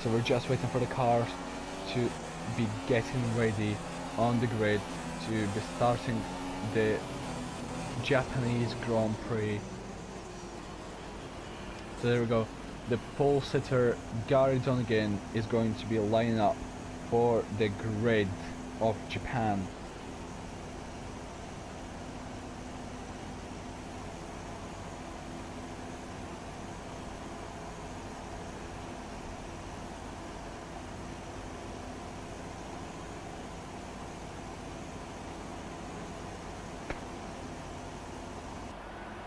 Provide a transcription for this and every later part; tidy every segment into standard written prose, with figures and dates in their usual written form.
So we're just waiting for the cars to be getting ready on the grid to be starting the Japanese Grand Prix. So there we go. The pole sitter Gary Donegan is going to be lining up for the grid of Japan.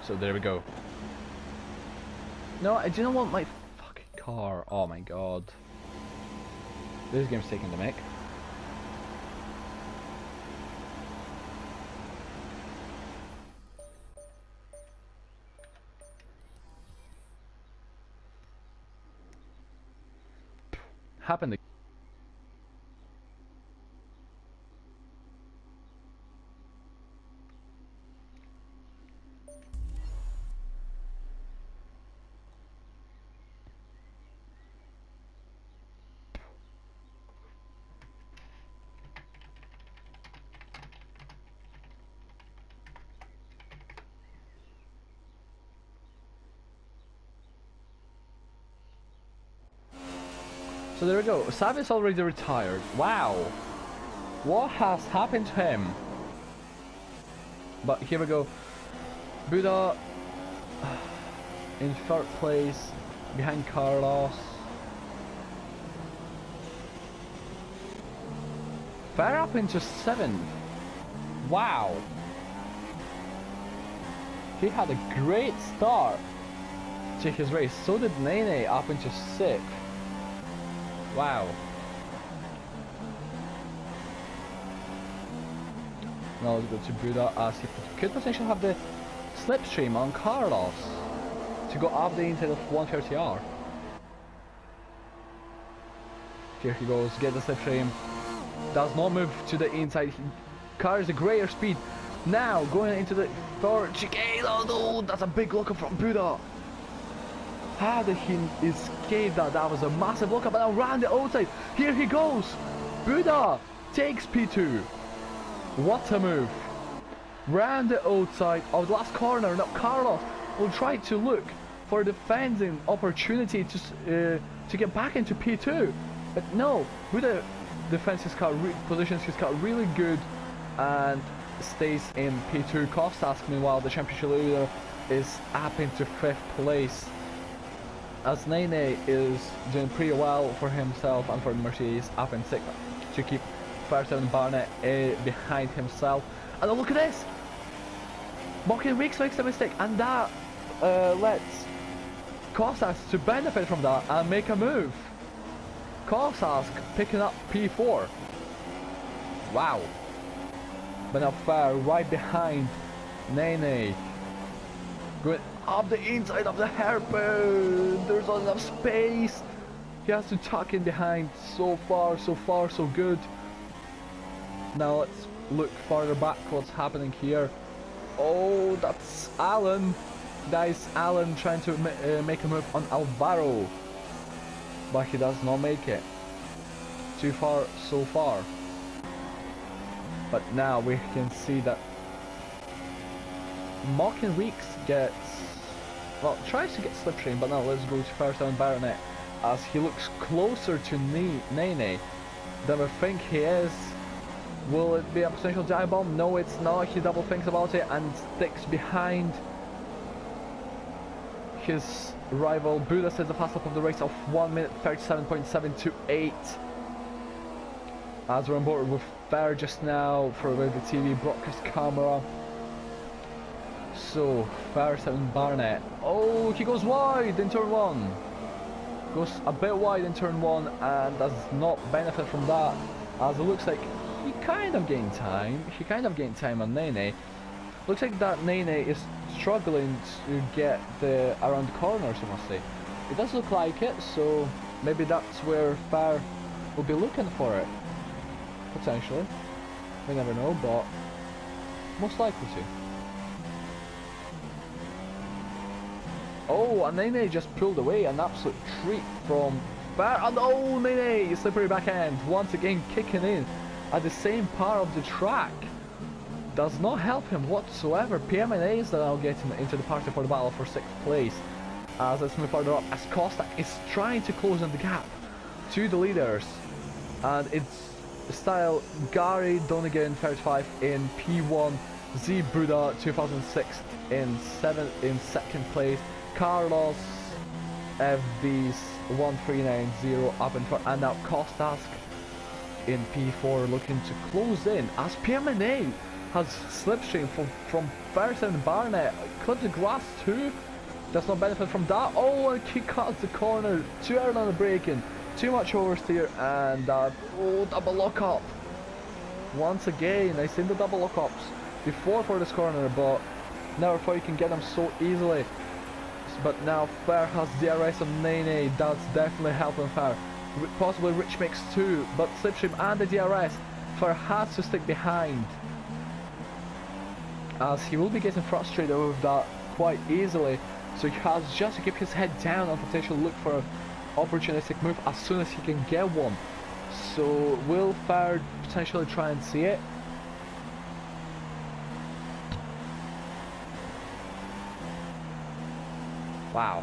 So there we go. No, I do not want my fucking car. Oh my god. This game's taking the mic. Happened. So there we go. Sav is already retired. Wow. What has happened to him? But here we go. Buddha in third place behind Carlos. Fair up into 7th. Wow. He had a great start to his race. So did Nene up into 6th. Wow. Now let's go to Buddha as he could potentially have the slipstream on Carlos to go up the inside of 130R. Here he goes, get the slipstream. Does not move to the inside. He carries a greater speed. Now going into the third chicane. Oh no, that's a big lookup from Buddha. How did he escape that? That was a massive lookup, and around the outside. Here he goes. Buddha takes P2. What a move. Round the outside of the last corner. Now Carlos will try to look for a defending opportunity to get back into P2. But no, Buddha defends his car, positions his car really good and stays in P2. Kostas, meanwhile, the championship leader, is up into 5th place. As Nene is doing pretty well for himself and for the Mercedes, up in 6th to keep Verstappen Barnett behind himself. And look at this! Martin Weeks makes a mistake, and that lets Kostas to benefit from that and make a move. Kostas picking up P4. Wow. But now Fair right behind Nene. Going up the inside of the hairpin. There's not enough space. He has to tuck in behind. So far, so good. Now let's look farther back what's happening here. Oh, that's Alan. That is Alan trying to make a move on Alvaro. But he does not make it. Too far, so far. But now we can see that Mocking Weeks gets, well, tries to get slipstream, but now let's go to Verstappen Baronet as he looks closer to Nene than we think he is. Will it be a potential dive bomb? No, it's not. He double thinks about it and sticks behind his rival. Buddha says the fast lap of the race of 1 minute 37.728. As we're on board with Fair just now for the TV broadcast camera. So, Verstappen Barnett. Oh, he goes wide in turn 1. Goes a bit wide in turn 1 and does not benefit from that. As it looks like he kind of gained time. He kind of gained time on Nene. Looks like that Nene is struggling to get the around corners, I must say. It does look like it, so maybe that's where Fair will be looking for it. Potentially. We never know, but most likely to. Oh, and Nene just pulled away, an absolute treat from Fair, and oh, Nene, slippery backhand, once again kicking in at the same part of the track. Does not help him whatsoever. PMNA is now getting into the party for the battle for 6th place. As let's move further up, as Kostak is trying to close in the gap to the leaders. And it's style Gary Donegan 35 in P1, Z Buddha 2006 in 2nd place, Carlos FD's 1390 up in front, and now Kostak in P4 looking to close in as PMNA has slipstream from Ferguson and Barnett, clipped the grass too. Does not benefit from that. Oh, and he cuts the corner too early on the braking, too much oversteer, and double lock up. Once again, I seen the double lock ups before for this corner, but never thought you can get them so easily. But now Fair has DRS on Nene, that's definitely helping Fair. Possibly Rich Mix too, but slipstream and the DRS, Fair has to stick behind, as he will be getting frustrated with that quite easily. So he has just to keep his head down and potentially look for an opportunistic move as soon as he can get one. So will Fair potentially try and see it? Wow.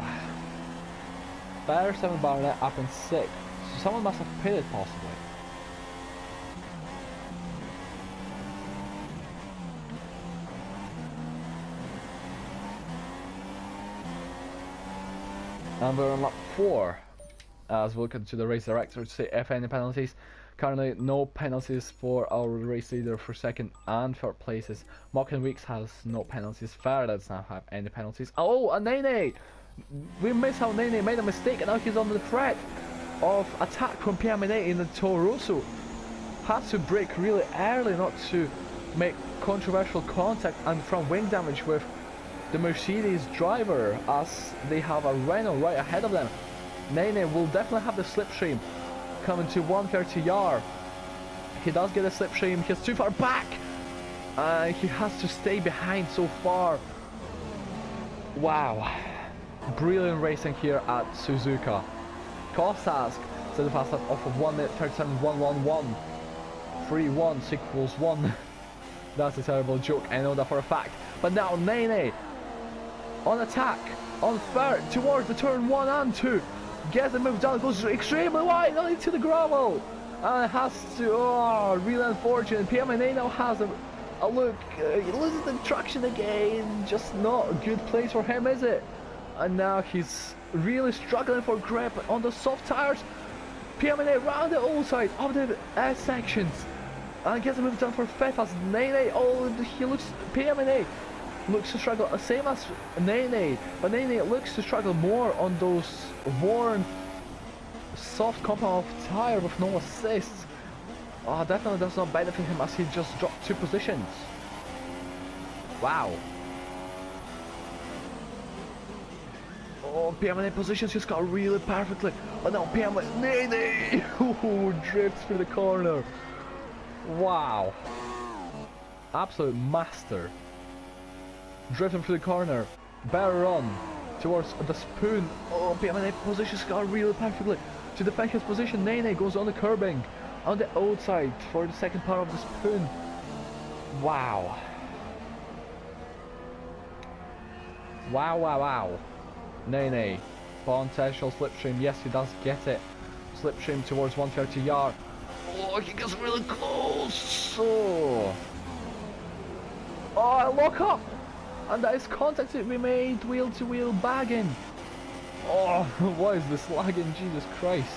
Fair 7 Barnett up in 6th. So someone must have pitted possibly. And we're on lap 4 as we look into the race director to see if any penalties. Currently no penalties for our race leader for 2nd and 3rd places. Mockin Weeks has no penalties. Fair does not have any penalties. Oh, and Nene! We missed how Nene made a mistake, and now he's on the threat of attack from PMNA in the Toro Rosso. Has to brake really early not to make controversial contact and from wing damage with the Mercedes driver, as they have a Renault right ahead of them. Nene will definitely have the slipstream coming to 130R. He does get a slipstream, he's too far back. He has to stay behind so far. Wow. Brilliant racing here at Suzuka. Kostak set the fast lap off of 1 minute 37.111. 3-1 equals 1. That's a terrible joke, I know that for a fact. But now Nene on attack, on third, towards the turn 1 and 2. Gets the move down, goes extremely wide, only to the gravel. And has to, oh, really unfortunate. PMNA now has a look, he loses the traction again. Just not a good place for him, is it? And now he's really struggling for grip on the soft tires. PMNA round the outside of the S sections. And gets a move down for 5th as Nene. Oh, he looks, PMNA looks to struggle, same as Nene, but Nene looks to struggle more on those worn soft compound tire with no assists. Oh, definitely does not benefit him as he just dropped 2 positions. Wow. Oh, PMNA positions just got really perfectly. Oh no, PMNA, Nene! Ooh, drifts through the corner. Wow. Absolute master. Drifting through the corner, better run towards the spoon. Oh, PMNA positions got really perfectly to defend his position. Nene goes on the curbing on the outside for the 2nd part of the spoon. Wow. Wow, wow, wow. Nene, potential slipstream. Yes, he does get it. Slipstream towards 130R. Oh, he gets really close. So, oh, lock up. And that is contact that we made, wheel to wheel bagging. Oh, what is this lagging? Jesus Christ.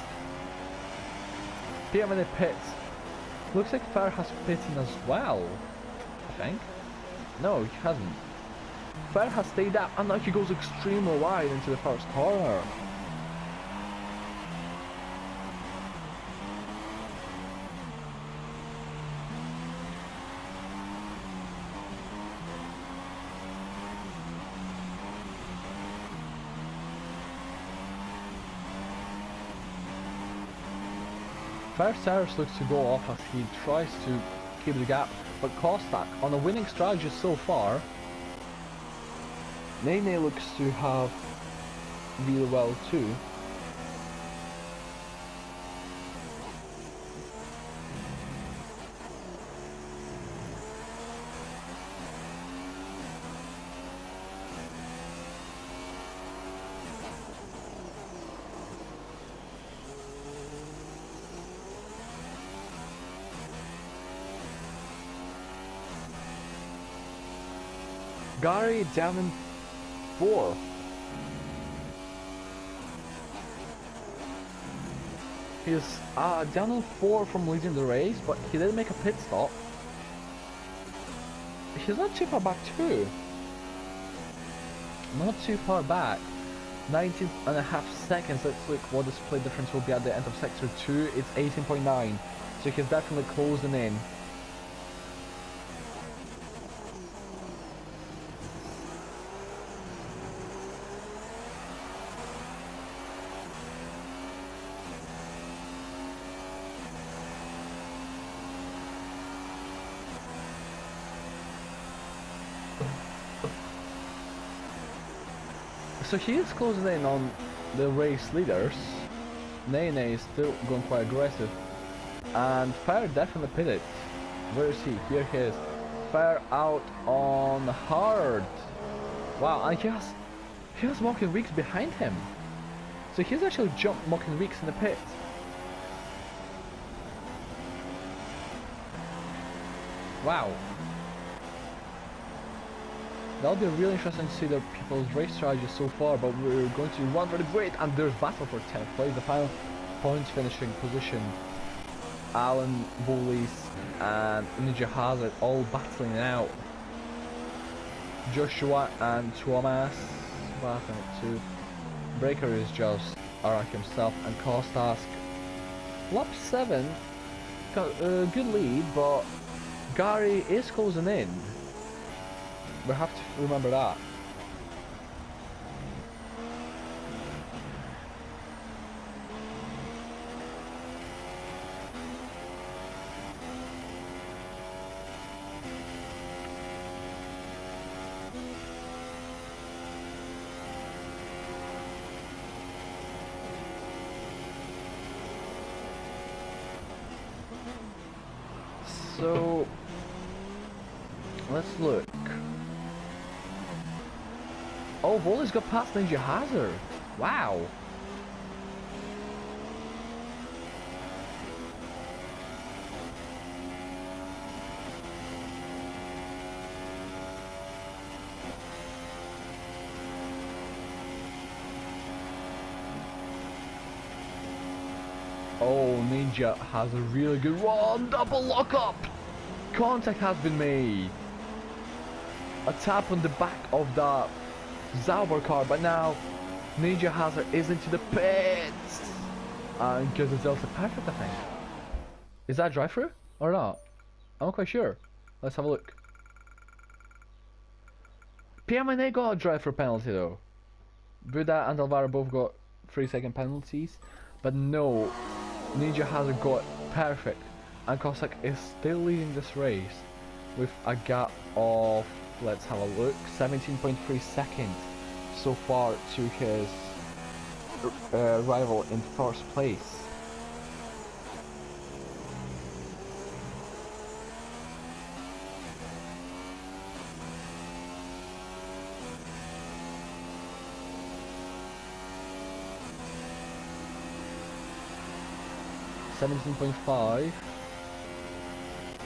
PMNA pits. Looks like Fair has pitted as well, I think. No, he hasn't. Fair has stayed up, and now he goes extremely wide into the first corner. First Cyrus looks to go off as he tries to keep the gap, but Kostak on a winning strategy so far. Nene looks to have really well too. Gary down in 4. He's down in 4 from leading the race, but he didn't make a pit stop. He's not too far back too. Not too far back. 19.5 seconds. Let's look what the split difference will be at the end of sector 2. It's 18.9. So he's definitely closing in. So he is closing in on the race leaders. Nene is still going quite aggressive. And Fire definitely pitted. Where is he? Here he is. Fire out on hard. Wow, and he has Mocking Weeks behind him. So he's actually jumped Mocking Weeks in the pit. Wow. That'll be really interesting to see the people's race strategies so far, but we're going to run for the grid, and there's battle for 10th place, the final points finishing position. Alan, Bullies, and Ninja Hazard all battling it out. Joshua and Thomas battling it too. Breaker is just Arak himself, and Kostask. Lap 7, got a good lead, but Gary is closing in. We have to remember that. So let's look. Oh, Volley's got past Ninja Hazard. Wow. Oh, Ninja has a really good one. Double lockup. Contact has been made. A tap on the back of the Zauber car, but now Ninja Hazard is into the pits and gives himself a perfect, I think. Is that drive-through or not? I'm not quite sure. Let's have a look. PMNA got a drive-through penalty though. Buddha and Alvaro both got 3-second penalties, but no, Ninja Hazard got perfect, and Cossack is still leading this race with a gap of, let's have a look, 17.3 seconds so far to his rival in first place. $17.5.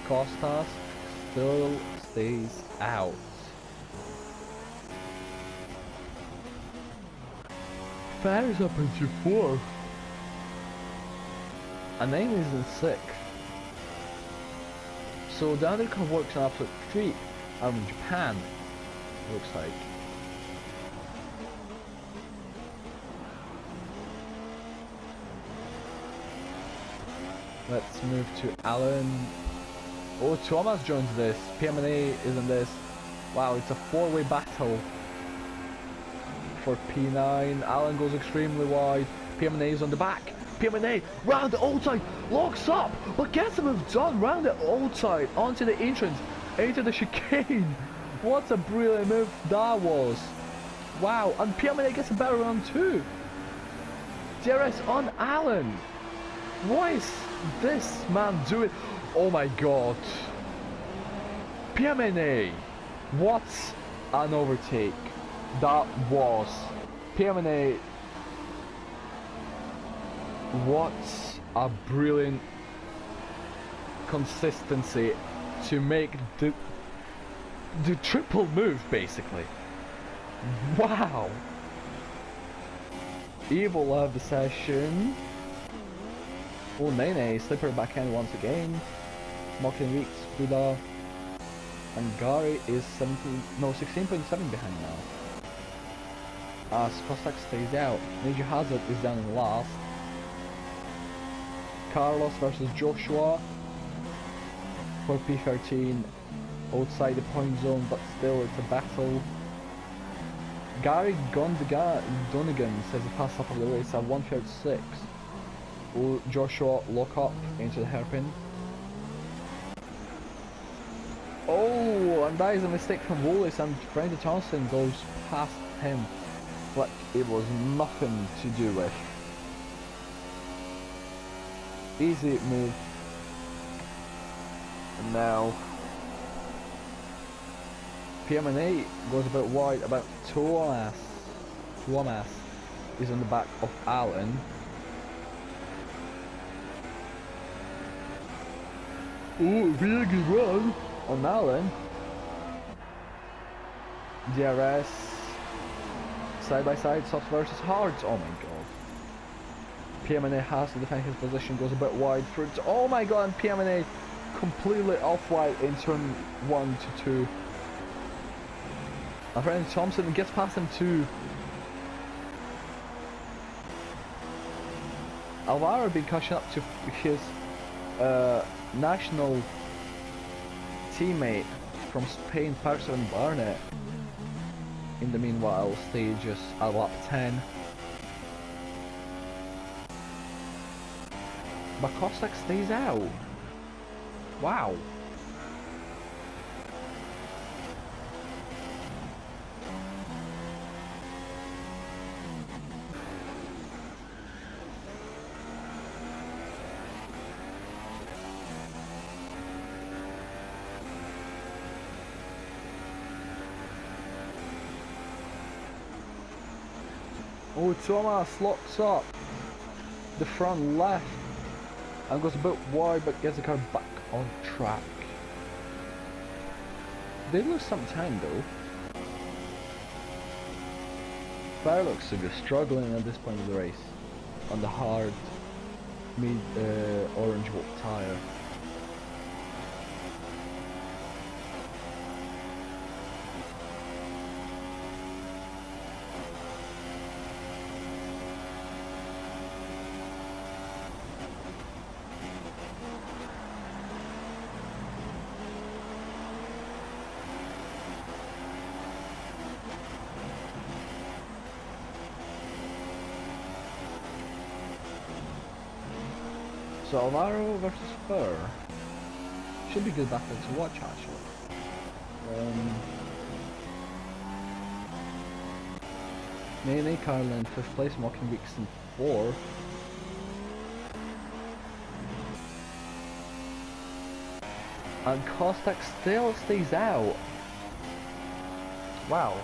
Costas still stays out. Fair is up into 4th. And Amy is in 6th. So the undercut works an absolute treat out in Japan, looks like. Let's move to Alan. Oh, Thomas joins this. PMNA is in this. Wow, it's a 4-way battle for P9. Alan goes extremely wide. PMNA is on the back. PMNA round the outside, locks up, but gets a move done round the outside onto the entrance, into the chicane. What a brilliant move that was. Wow, and PMNA gets a better round too. DRS on Alan. What is this man doing? Oh my god. PMNA. What an overtake that was. PMNA. What a brilliant consistency to make the triple move, basically. Wow. Evil love the session. Oh, Nene, slipper backhand once again. Mocking Weeks, Buddha. And Gary is 16.7 behind now. As Kostak stays out. Major Hazard is down in last. Carlos versus Joshua for P13 outside the point zone, but still it's a battle. Gary Donegan says the fast up of the race at 1:36. Will Joshua lock up into the hairpin? Oh, and that is a mistake from Wallace, and Brenda Thompson goes past him, but it was nothing to do with. Easy move. And now PM&A goes a bit wide, about Thomas is on the back of Allen. Oh, really good run on Allen. DRS side by side, soft versus hards. Oh my god. PM&A has to defend his position, goes a bit wide for it. Oh my god, and PM&A completely off-white in turn 1 to 2. My friend Thompson gets past him too. Alvaro been catching up to his national teammate from Spain, Patterson Barnett. In the meanwhile, stages at lap 10. But Kostak stays out. Wow. Oh, Thomas locks up the front left and goes a bit wide, but gets the car back on track. They lose some time though. Fire looks to be struggling at this point of the race on the hard mid orange tire. So Alvaro versus Fur should be good battle to watch actually. Nene Carlin in 5th place, Mocking Weeks in 4th. And Kostak still stays out. Wow.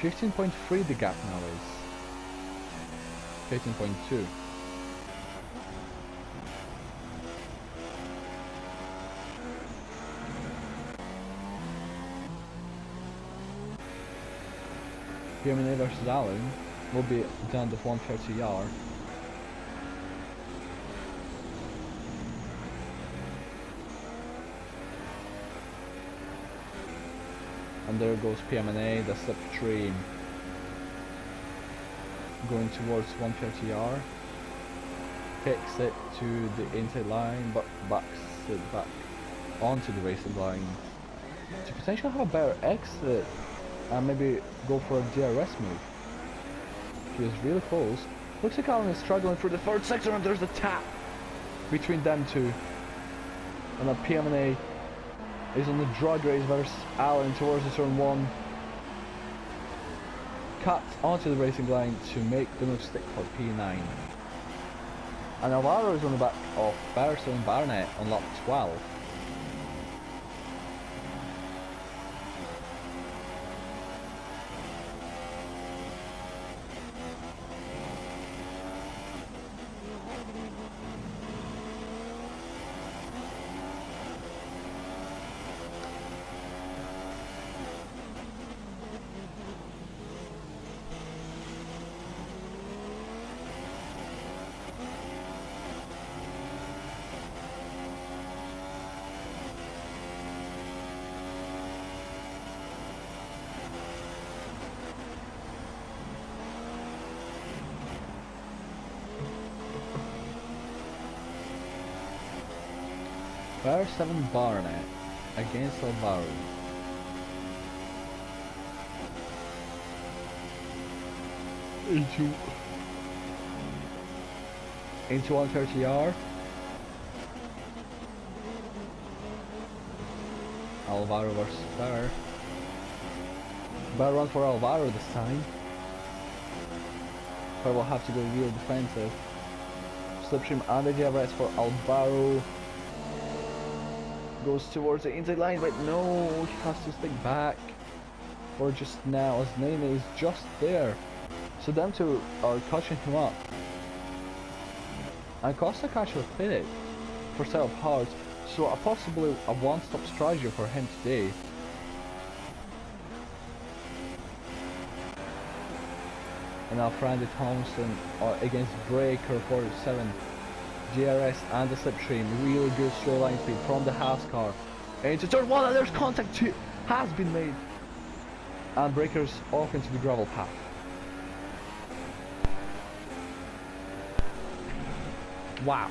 $15.3 the gap now is 13.2. PM&A versus Allen will be down to 130 yard. And there goes PM&A, the slipstream going towards 130R. Takes it to the inside line, but backs it back onto the racing line to potentially have a better exit and maybe go for a DRS move. He was really close. Looks like Allen is struggling through the third sector, and there's a tap between them two. And then PM&A is on the drag race versus Allen towards the turn 1. Cuts onto the racing line to make the move stick for P9. And Alvaro is on the back of Patterson and Barnett on lap 12. Fire 7 Barnet against Alvaro. Into 130R. Alvaro versus Fire. Better run for Alvaro this time. Fire will have to go real defensive. Slipstream and the DRS for Alvaro. Goes towards the inside line, but no, he has to stick back. Or just now, as Nene is just there. So them two are catching him up. And Cossack actually played it for set of hearts, so possibly a one-stop strategy for him today. And now Frandy Thompson against Breaker 47. GRS and the slipstream, really good straight line speed from the Haas car. Into turn 1 and there's contact has been made. And Breaker's off into the gravel path. Wow.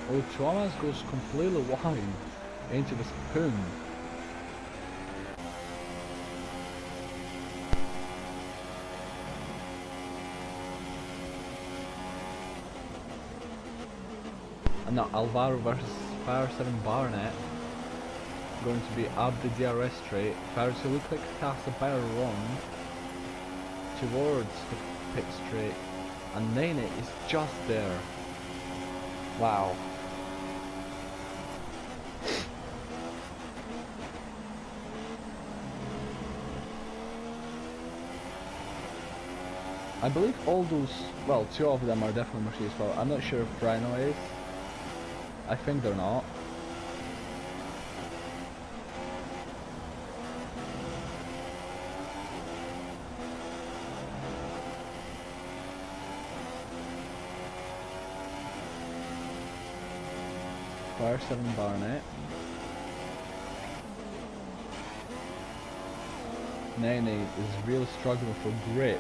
Oh, Thomas goes completely wide into the spoon. And now Alvaro versus Fire 7 Barnet. Going to be up the DRS straight. Fire to look like he has a better run towards the pit straight. And Nene is just there. Wow. I believe all those, well, two of them are definitely Mercedes power. I'm not sure if Rhino is. I think they're not. Fire 7 Barnet. Nene is really struggling for grip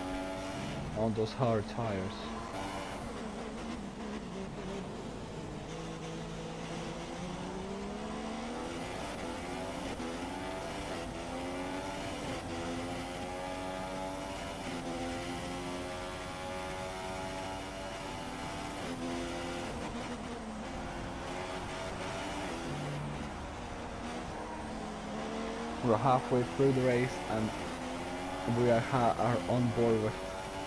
on those hard tires. We're halfway through the race and we are on board with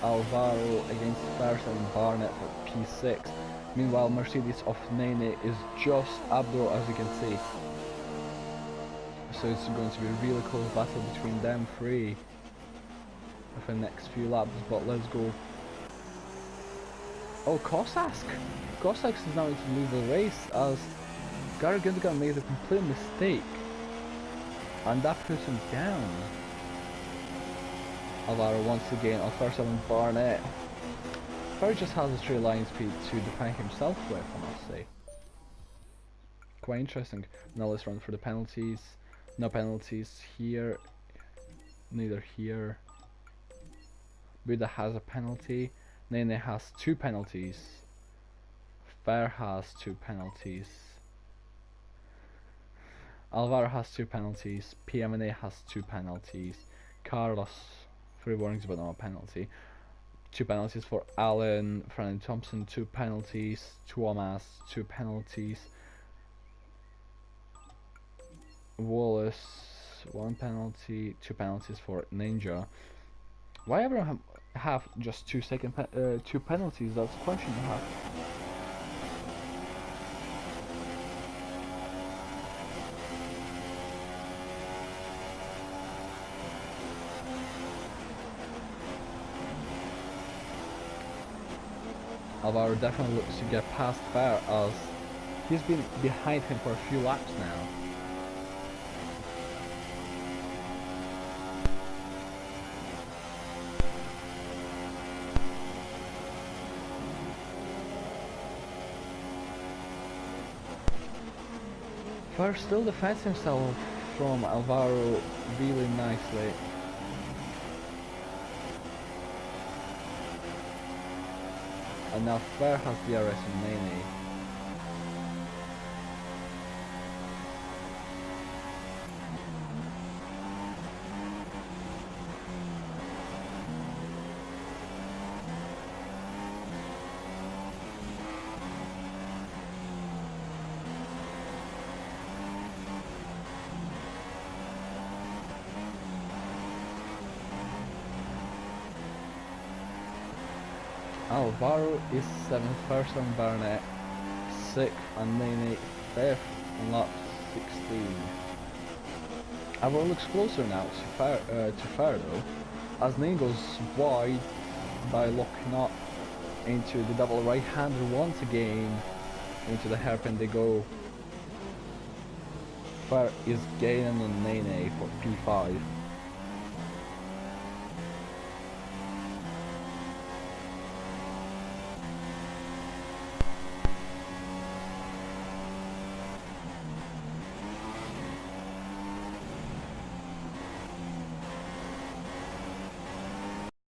Alvaro against Fire 7 Barnet for P6. Meanwhile, Mercedes of Nene is just up there, as you can see. So it's going to be a really close battle between them three for the next few laps, but let's go. Oh, Cossack! Cossack is now going to leave the race as Gary Gundogan made a complete mistake. And that puts him down. Alvaro once again on Fire 7 Barnet. Fire just has a straight line speed to defend himself with, I must say. Quite interesting. Now let's run for the penalties. No penalties here. Neither here. Buda has a penalty. Nene has 2 penalties. Fire has 2 penalties. Alvaro has 2 penalties. PMNA has 2 penalties. Carlos, 3 warnings but no penalty. 2 penalties for Allen. Franny Thompson, 2 penalties. Thomas, 2 penalties. Wallace, 1 penalty. 2 penalties for Ninja. Why everyone have just 2 penalties? That's a question you have. Alvaro definitely looks to get past Fire as he's been behind him for a few laps now. Fer still defends himself from Alvaro really nicely. And now Fer has DRS on Nene. Alvaro is 7th, first on Barnett, 6th and Nene 5th on lap 16. Alvaro looks closer now to Fer though, as Nene goes wide by locking up into the double right-hander once again, into the hairpin they go. Fer is gaining on Nene for P5.